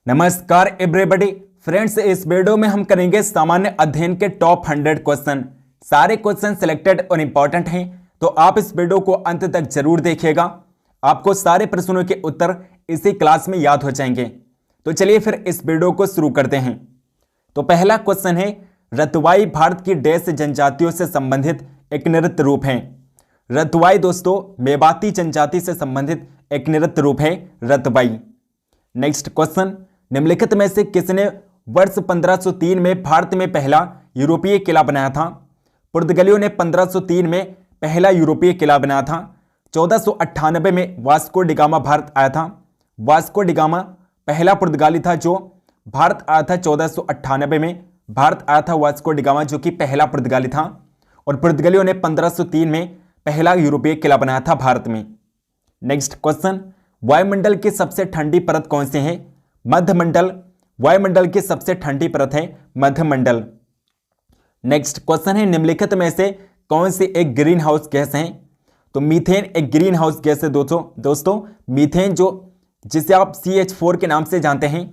नमस्कार everybody friends, इस video में हम करेंगे सामान्य अध्ययन के टॉप 100 क्वेश्चन। सारे क्वेश्चन सिलेक्टेड और इंपॉर्टेंट हैं, तो आप इस वीडियो को अंत तक जरूर देखिएगा। आपको सारे प्रश्नों के उत्तर इसी क्लास में याद हो जाएंगे। तो चलिए फिर इस वीडियो को शुरू करते हैं। तो पहला क्वेश्चन है, रतवाई भारत की डैश जनजातियों से संबंधित एक नृत्य रूप है। रतवाई दोस्तों मेवाती जनजाति से संबंधित एक नृत्य रूप है रतवाई। नेक्स्ट क्वेश्चन, निम्नलिखित में से किसने वर्ष 1503 में भारत में पहला यूरोपीय किला बनाया था? पुर्तगालियों ने 1503 में पहला यूरोपीय किला बनाया था। 1498 में वास्को डिगामा भारत आया था। वास्को डिगामा पहला पुर्तगाली था जो भारत आया था। 1498 में भारत आया था वास्को डिगामा, जो कि पहला पुर्तगाली था। और पुर्तगालियों ने 1503 में पहला यूरोपीय किला बनाया था भारत में। नेक्स्ट क्वेश्चन, वायुमंडल की सबसे ठंडी परत कौन सी है? मध्यमंडल। वायुमंडल की सबसे ठंडी परत है मध्यमंडल। नेक्स्ट क्वेश्चन है, निम्नलिखित में से कौन सी एक ग्रीन हाउस गैस है? तो मीथेन एक ग्रीन हाउस गैस है दोस्तों मीथेन जिसे आप CH4 के नाम से जानते हैं।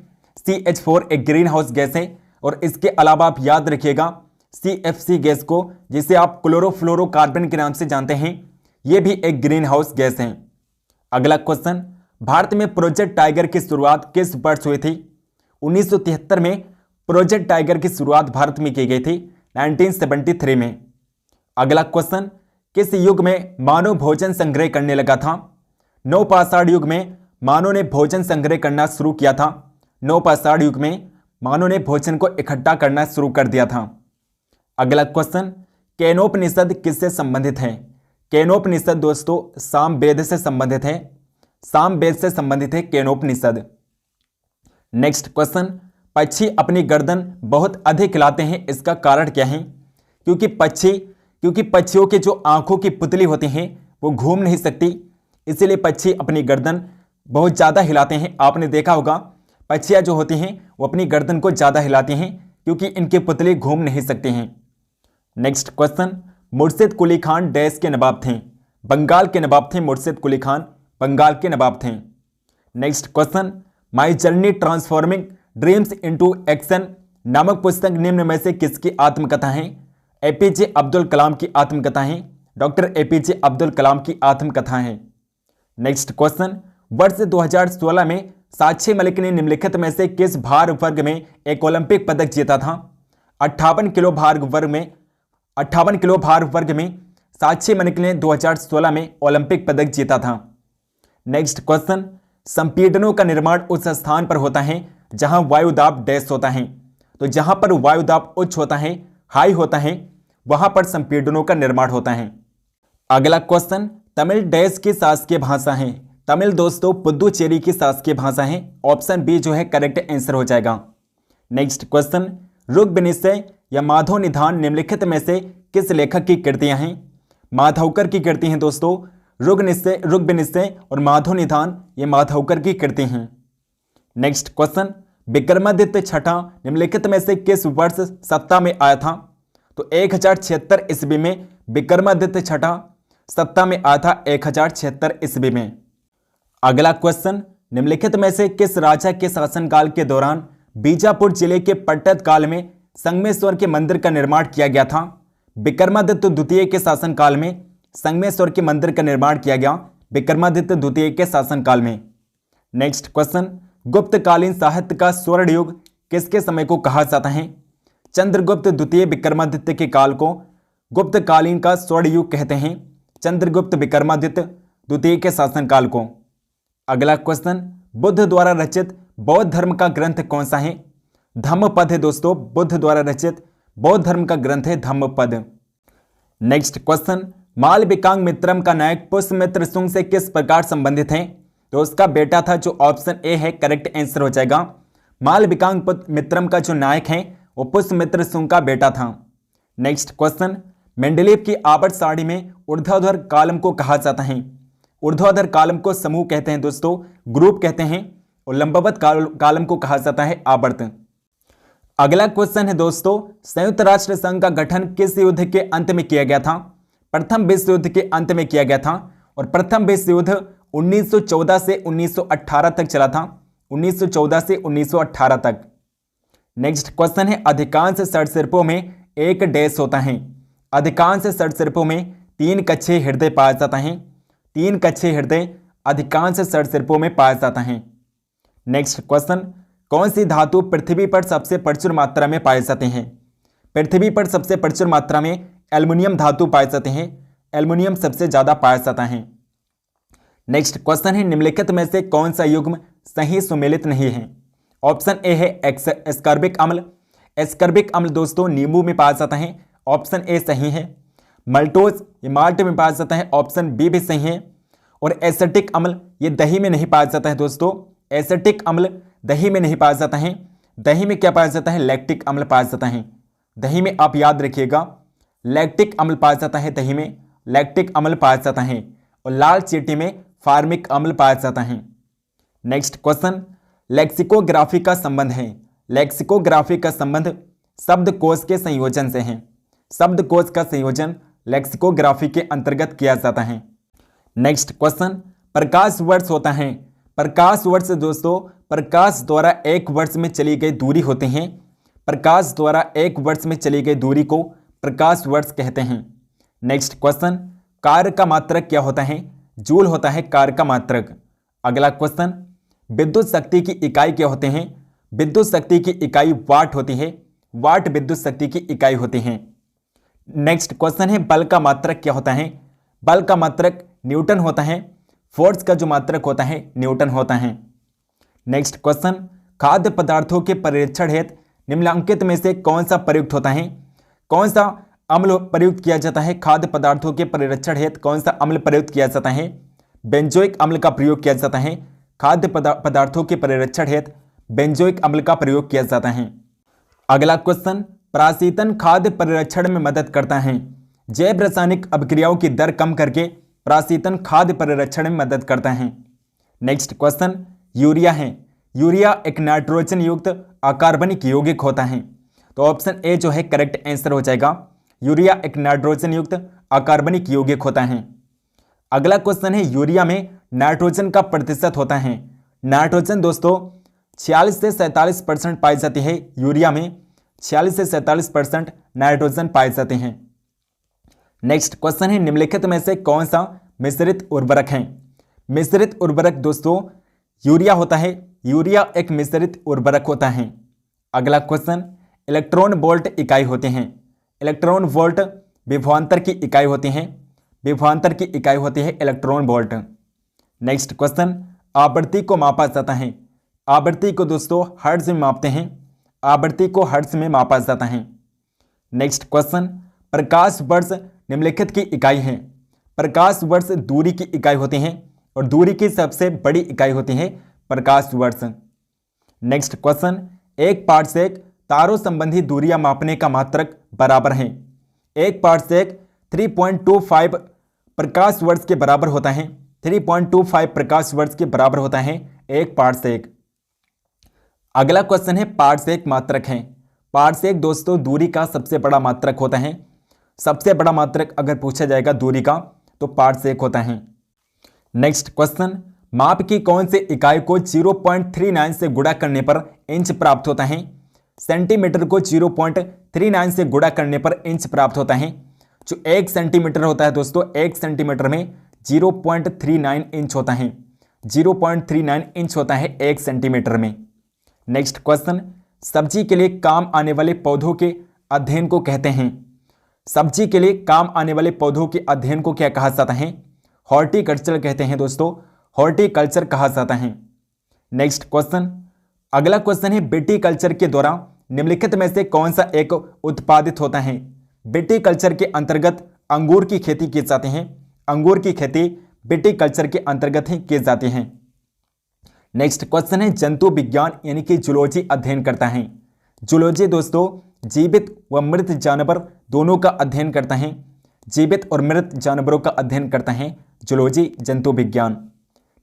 CH4 एक ग्रीन हाउस गैस है। और इसके अलावा आप याद रखिएगा CFC गैस को, जिसे आप क्लोरोफ्लोरोकार्बन के नाम से जानते हैं, यह भी एक ग्रीन हाउस गैस है। अगला क्वेश्चन, भारत में प्रोजेक्ट टाइगर की शुरुआत किस वर्ष हुई थी? 1973 में प्रोजेक्ट टाइगर की शुरुआत भारत में की गई थी, 1973 में। अगला क्वेश्चन, किस युग में मानव भोजन संग्रह करने लगा था? नवपाषाण युग में मानव ने भोजन संग्रह करना शुरू किया था। नवपाषाण युग में मानव ने भोजन को इकट्ठा करना शुरू कर दिया था। अगला क्वेश्चन, केनोपनिषद किससे संबंधित है? केनोपनिषद दोस्तों सामवेद से संबंधित है। सामवेद से संबंधित है केनोपनिषद। नेक्स्ट क्वेश्चन, पक्षी अपनी गर्दन बहुत अधिक हिलाते हैं, इसका कारण क्या है? क्योंकि पक्षियों के जो आंखों की पुतली होती हैं वो घूम नहीं सकती, इसीलिए पक्षी अपनी गर्दन बहुत ज़्यादा हिलाते हैं। आपने देखा होगा पक्षियाँ जो होती हैं वो अपनी गर्दन को ज़्यादा हिलाती हैं क्योंकि इनकी पुतली घूम नहीं सकती हैं। नेक्स्ट क्वेश्चन, मुर्शिद कुली खान डैश के नवाब थे? बंगाल के नवाब थे। मुर्शिद कुली खान बंगाल के नवाब थे। Next question, my journey transforming dreams into action नामक पुस्तक निम्न में से किसकी आत्मकथा है? APJ अब्दुल कलाम की आत्मकथा है। डॉक्टर APJ अब्दुल कलाम की आत्मकथा है। नेक्स्ट क्वेश्चन, वर्ष 2016 में साक्षी मलिक ने निम्नलिखित में से किस भार वर्ग में एक ओलंपिक पदक जीता था? 58 किलो भार वर्ग में साक्षी मलिक ने 2016 में ओलंपिक पदक जीता था। नेक्स्ट क्वेश्चन, संपीड़नों का निर्माण उस स्थान पर होता है जहां वायुदाब डैश होता है। तो जहां पर वायुदाब उच्च होता है, हाई होता है, वहां पर संपीड़नों का निर्माण होता है। अगला क्वेश्चन, तमिल डैश की शासकीय भाषा है? तमिल दोस्तों पुदुचेरी की शासकीय भाषा है। ऑप्शन बी जो है करेक्ट आंसर हो जाएगा। नेक्स्ट क्वेश्चन, ऋग्वेनिषय या माधव निधान निम्नलिखित में से किस लेखक की कृतियां हैं? माधवकर की कृति हैं दोस्तों। ऋग्वेनिषय और माधव निधान ये माधवकर की कृति हैं। नेक्स्ट क्वेश्चन, विक्रमादित्य छठा निम्नलिखित में से किस वर्ष सत्ता में आया था? तो 1076 ईस्वी में विक्रमादित्य छठा सत्ता में आया था। 1076 ईस्वी में। अगला क्वेश्चन, निम्नलिखित में से किस राजा के शासनकाल के दौरान बीजापुर जिले के पट्टद काल में संगमेश्वर के मंदिर का निर्माण किया गया था? विक्रमादित्य द्वितीय के शासनकाल में संगमेश्वर के मंदिर का निर्माण किया गया, विक्रमादित्य द्वितीय के शासनकाल में। नेक्स्ट क्वेश्चन, गुप्तकालीन साहित्य का स्वर्ण युग किसके समय को कहा जाता है? चंद्रगुप्त द्वितीय विक्रमादित्य के काल को गुप्तकालीन का स्वर्ण युग कहते हैं। चंद्रगुप्त विक्रमादित्य द्वितीय के शासनकाल को। अगला क्वेश्चन, बुद्ध द्वारा रचित बौद्ध धर्म का ग्रंथ कौन सा है? धम्मपद है दोस्तों। बुद्ध द्वारा रचित बौद्ध धर्म का ग्रंथ है धम्मपद। नेक्स्ट क्वेश्चन, मालविकांग मित्रम का नायक पुष्यमित्र शुंग से किस प्रकार संबंधित है? तो उसका बेटा था, जो ऑप्शन ए है करेक्ट आंसर हो जाएगा। मालविकांग मित्रम का जो नायक है वो पुष्यमित्र शुंग का बेटा था। नेक्स्ट क्वेश्चन, मेंडलीव की आवर्त सारणी में ऊर्ध्वाधर कॉलम को कहा जाता है? ऊर्ध्वाधर कॉलम को समूह कहते हैं दोस्तों, ग्रुप कहते हैं। और लंबवत कॉलम को कहा जाता है आवर्त। अगला क्वेश्चन है दोस्तों, संयुक्त राष्ट्र संघ का गठन किस युद्ध के अंत में किया गया था? प्रथम विश्व युद्ध के अंत में किया गया था। और प्रथम विश्व युद्ध 1914 से 1918 तक चला था। 1914 से 1918 तक। नेक्स्ट क्वेश्चन है अधिकांश सरीसृपों में एक डैश होता है। अधिकांश सरीसृपों में 3 कक्षीय हृदय पाया जाता है। 3 कक्षीय हृदय अधिकांश सरीसृपों में पाया जाता है। नेक्स्ट क्वेश्चन, कौन सी धातु पृथ्वी पर सबसे प्रचुर मात्रा में पाए जाते हैं? पृथ्वी पर सबसे प्रचुर मात्रा में एल्युमिनियम धातु पाए जाते हैं। एल्युमिनियम सबसे ज्यादा पाया जाता है। नेक्स्ट क्वेश्चन है निम्नलिखित में से कौन सा युग्म सही सुमेलित नहीं है? ऑप्शन ए है एस्कॉर्बिक अम्ल। एस्कॉर्बिक अम्ल दोस्तों नींबू में पाया जाता है। ऑप्शन ए सही है। मल्टोज ये माल्ट में पाया जाता है। ऑप्शन बी भी सही है। और एसिटिक अम्ल ये दही में नहीं पाया जाता है दोस्तों। एसिटिक अम्ल दही में नहीं पाया जाता है। दही में क्या पाया जाता है? लैक्टिक अम्ल पाया जाता है। दही में आप याद रखिएगा लैक्टिक अम्ल पाया जाता है। दही में लैक्टिक अम्ल पाया जाता है। और लाल चींटी में फार्मिक अम्ल पाया जाता है। नेक्स्ट क्वेश्चन, लेक्सिकोग्राफी का संबंध है। लेक्सिकोग्राफी का संबंध शब्दकोश के संयोजन से है। शब्दकोश का संयोजन लेक्सिकोग्राफी के अंतर्गत किया जाता है। नेक्स्ट क्वेश्चन, प्रकाश वर्ष होता है। प्रकाश वर्ष दोस्तों प्रकाश द्वारा एक वर्ष में चली गई दूरी होते हैं। प्रकाश द्वारा एक वर्ष में चली गई दूरी को प्रकाश वर्ष कहते हैं। नेक्स्ट क्वेश्चन, कार्य का मात्रक क्या होता है? जूल होता है कार्य का मात्रक। अगला क्वेश्चन, विद्युत शक्ति की इकाई क्या होते हैं? विद्युत शक्ति की इकाई वाट होती है। वाट विद्युत शक्ति की इकाई होती है। नेक्स्ट क्वेश्चन है बल का मात्रक क्या होता है? बल का मात्रक न्यूटन होता है। फोर्स का जो मात्रक होता है न्यूटन होता है। नेक्स्ट क्वेश्चन, खाद्य पदार्थों के परीक्षण हेतु निम्नलिखित में से कौन सा प्रयुक्त होता है? कौन सा अम्ल प्रयुक्त किया जाता है? खाद्य पदार्थों के परीक्षण हेतु कौन सा अम्ल प्रयुक्त किया जाता है? बेंजोइक अम्ल का प्रयोग किया जाता है। खाद्य पदार्थों के परीक्षण हेतु बेंजोइक अम्ल का प्रयोग किया जाता है। अगला क्वेश्चन, प्राशीतन खाद्य परीक्षण में मदद करता है। जैव रासायनिक अभिक्रियाओं की दर कम करके प्राशीतन खाद्य परीक्षण में मदद करता है। नेक्स्ट क्वेश्चन, यूरिया है। यूरिया एक नाइट्रोजन युक्त अकार्बनिक यौगिक होता है। तो ऑप्शन ए जो है करेक्ट आंसर हो जाएगा। यूरिया एक नाइट्रोजन युक्त अकार्बनिक यौगिक होता है। अगला क्वेश्चन है यूरिया में नाइट्रोजन का प्रतिशत होता है। नाइट्रोजन दोस्तों 46 से 47% पाई जाती है। यूरिया में 46 से 47% नाइट्रोजन पाए जाते हैं। नेक्स्ट क्वेश्चन है निम्नलिखित में से कौन सा मिश्रित उर्वरक है? मिश्रित उर्वरक दोस्तों यूरिया होता है। यूरिया एक मिश्रित उर्वरक होता है। अगला क्वेश्चन, इलेक्ट्रॉन वोल्ट इकाई होते हैं। इलेक्ट्रॉन वोल्ट विभवांतर की इकाई होती है। विभवांतर की इकाई होती है इलेक्ट्रॉन वोल्ट। नेक्स्ट क्वेश्चन, आवृत्ति को मापा जाता है। आवृत्ति को दोस्तों हर्ट्ज में मापते हैं। आवृत्ति को हर्ट्ज में मापा जाता है। नेक्स्ट क्वेश्चन, प्रकाश वर्ष निम्नलिखित की इकाई है। प्रकाश वर्ष दूरी की इकाई होती है और दूरी की सबसे बड़ी इकाई होती है प्रकाश वर्ष। नेक्स्ट क्वेश्चन, एक पारसेक तारों संबंधी दूरियां मापने का मात्रक बराबर है। एक पारसेक 3.25 प्रकाश वर्ष के बराबर होता है। 3.25 प्रकाश वर्ष के बराबर होता है एक पारसेक। अगला क्वेश्चन है पारसेक मात्रक है। पारसेक दोस्तों दूरी का सबसे बड़ा मात्रक होता है। सबसे बड़ा मात्रक अगर पूछा जाएगा दूरी का तो पारसेक होता है। नेक्स्ट क्वेश्चन, माप की कौन से इकाई को 0.39 से गुणा करने पर इंच प्राप्त होता है? सेंटीमीटर को 0.39 से गुणा करने पर इंच प्राप्त होता है। जो 1 सेंटीमीटर होता है दोस्तों 1 सेंटीमीटर में 0.39 इंच होता है। 0.39 इंच होता है 1 सेंटीमीटर में। नेक्स्ट क्वेश्चन, सब्जी के लिए काम आने वाले पौधों के अध्ययन को कहते हैं। सब्जी के लिए काम आने वाले पौधों के अध्ययन को क्या कहा जाता है? हॉर्टिकल्चर कहते हैं दोस्तों। हॉर्टिकल्चर कहा जाता है। नेक्स्ट क्वेश्चन, अगला क्वेश्चन है विटीकल्चर के द्वारा निम्नलिखित में से कौन सा एक उत्पादित होता है? विटीकल्चर के अंतर्गत अंगूर की खेती की जाती है। अंगूर की खेती विटीकल्चर के अंतर्गत ही की जाती है। नेक्स्ट क्वेश्चन है जंतु विज्ञान यानी कि जूलॉजी अध्ययन करता है। जूलॉजी दोस्तों जीवित व मृत जानवर दोनों का अध्ययन करता है। जीवित और मृत जानवरों का अध्ययन करता है जूलॉजी जंतु विज्ञान।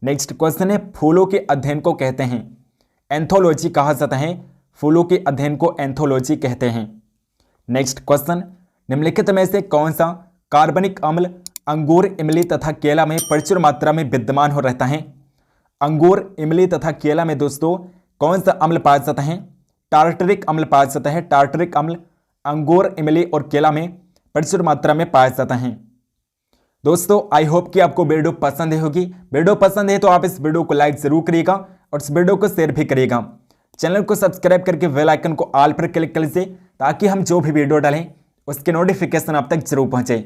नेक्स्ट क्वेश्चन है फूलों के अध्ययन को कहते हैं। एंथोलॉजी कहा जाता है। फूलों के अध्ययन को एंथोलॉजी कहते हैं। नेक्स्ट क्वेश्चन, निम्नलिखित में से कौन सा कार्बनिक अम्ल अंगूर, इमली तथा केला में प्रचुर मात्रा में विद्यमान हो रहता है? अंगूर, इमली तथा केला में दोस्तों कौन सा अम्ल पाया जाता है? टार्टरिक अम्ल पाया जाता है। टार्टरिक अम्ल अंगूर, इमली और केला में प्रचुर मात्रा में पाया जाता है। दोस्तों आई होप कि आपको वीडियो पसंद होगी। वीडियो पसंद है तो आप इस वीडियो को लाइक जरूर करिएगा और इस वीडियो को शेयर भी करिएगा। चैनल को सब्सक्राइब करके बेल आइकन को ऑल पर क्लिक कर लीजिए ताकि हम जो भी वीडियो डालें उसके नोटिफिकेशन आप तक जरूर पहुंचे।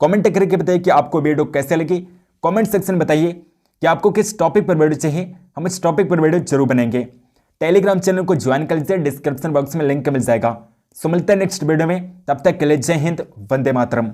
कमेंट करके बताइए कि आपको वीडियो कैसे लगी। कमेंट सेक्शन में बताइए कि आपको किस टॉपिक पर वीडियो चाहिए, हम इस टॉपिक पर वीडियो जरूर बनेंगे। टेलीग्राम चैनल को ज्वाइन कर लीजिए, डिस्क्रिप्शन बॉक्स में लिंक मिल जाएगा। सो मिलते हैं नेक्स्ट वीडियो में, तब तक के लिए जय हिंद, वंदे मातरम।